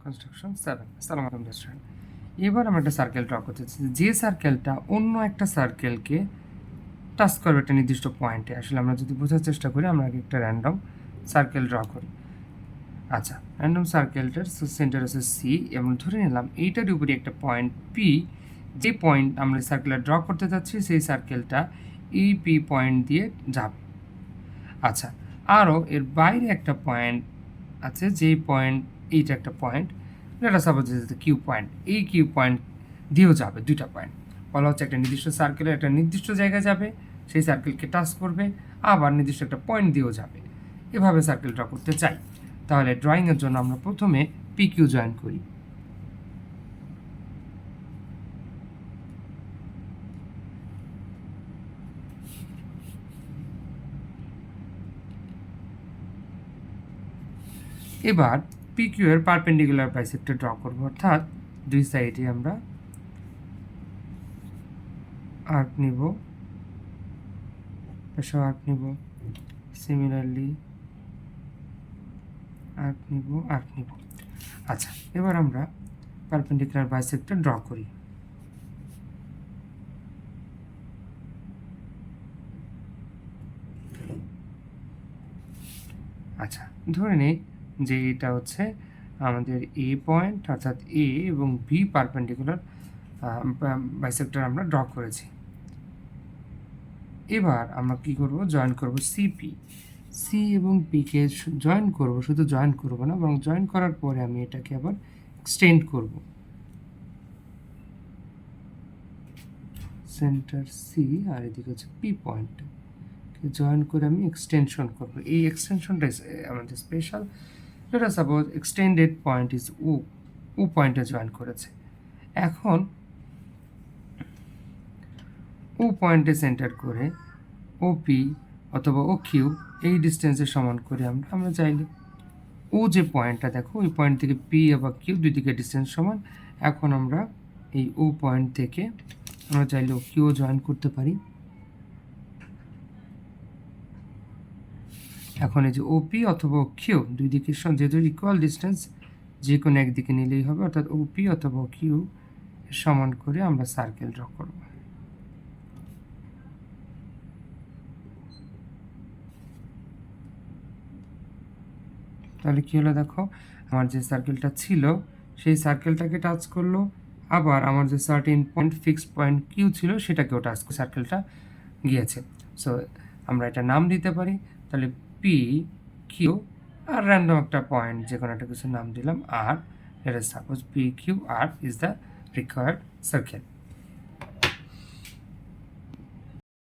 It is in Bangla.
কনস্ট্রাকশন 7। আসসালামু আলাইকুম স্টুডেন্ট। এবার আমরা একটা সার্কেল ড্র করতে চাচ্ছি, যে সার্কেলটা অন্য একটা সার্কেলকে টাচ করবে একটা নির্দিষ্ট পয়েন্টে। আসলে আমরা যদি বোঝার চেষ্টা করি, আমরা আগে একটা র্যান্ডম সার্কেল ড্র করি। আচ্ছা, র্যান্ডম সার্কেলটার সেন্টার আছে সি, এবং ধরে নিলাম এইটার উপরে একটা পয়েন্ট পি। যে পয়েন্ট আমরা সার্কেলটা ড্র করতে চাচ্ছি, সেই সার্কেলটা এই পি পয়েন্ট দিয়ে যাবে। আচ্ছা, আরও এর বাইরে একটা পয়েন্ট আছে, যেই পয়েন্ট, এইটা একটা পয়েন্ট, এটা সাপোজ কিউ পয়েন্ট, এই কিউ পয়েন্ট দিয়েও যাবে। দুইটা পয়েন্ট বলা হচ্ছে একটা নির্দিষ্ট সার্কেলের একটা নির্দিষ্ট জায়গায় যাবে, সেই সার্কেলকে টাচ করবে, আবার নির্দিষ্ট একটা পয়েন্ট দিয়েও যাবে। এভাবে সার্কেল ড্র করতে চাই। তাহলে ড্রয়িংয়ের জন্য আমরা প্রথমে পি কিউ জয়েন করি। এবার পি কিউ এর পারপেন্ডিকুলার বাইসেক্টর ড্র করব, অর্থাৎ দুই সাইডে আমরা আর্ক নিব, পাশে আর্ক নিব, সিমিলারলি আর্ক নিব। আচ্ছা, এবার আমরা পারপেন্ডিকুলার বাইসেক্টর ড্র করি। আচ্ছা, ধরে নিই যে এটা হচ্ছে আমাদের এ পয়েন্ট, অর্থাৎ এ এবং বি পারপেন্ডিকুলার বাইসেক্টর আমরা ড্র করেছি। এবার আমরা কি করব, জয়েন করব সিপি। সি এবং পিকে জয়েন করব, শুধু জয়েন করব না, বরং জয়েন করার পরে আমি এটাকে আবার এক্সটেন্ড করব। সেন্টার সি আর এদিকে হচ্ছে পি পয়েন্ট, জয়েন করে আমি এক্সটেনশন করব। এই এক্সটেনশনটা আমাদের স্পেশাল। এটা সাপোজ এক্সটেন্ডেড পয়েন্ট ইজ ও পয়েন্টে জয়েন করেছে। এখন ও পয়েন্টে সেন্টার করে ওপি অথবা ও কিউ এই ডিস্টেন্সের সমান করে আমরা চাইলে ও যে পয়েন্টটা দেখো, ওই পয়েন্ট থেকে পি বা কিউ দুই দিকে ডিস্টেন্স সমান। এখন আমরা এই ও পয়েন্ট থেকে আমরা চাইলে ও কিউ জয়েন করতে পারি। এখন এই যে ওপি অথবা কিউ দুই দিকের যেহেতু ইকুয়াল ডিস্টেন্স, যে কোনো একদিকে নিলেই হবে, অর্থাৎ ওপি অথবা কিউ সমান করে আমরা সার্কেল ড্র করব। তাহলে কী হলো দেখো, আমার যে সার্কেলটা ছিল সেই সার্কেলটাকে টাচ করলো, আবার আমার যে certain point fixed point Q ছিল সেটাকেও টাচ করে সার্কেলটা গিয়েছে। সো আমরা এটা নাম দিতে পারি, তাহলে পি কিউ আর র্যান্ডম একটা পয়েন্ট যে কোনো একটা কিছু নাম দিলাম আর, এটা suppose P Q R is the required circle.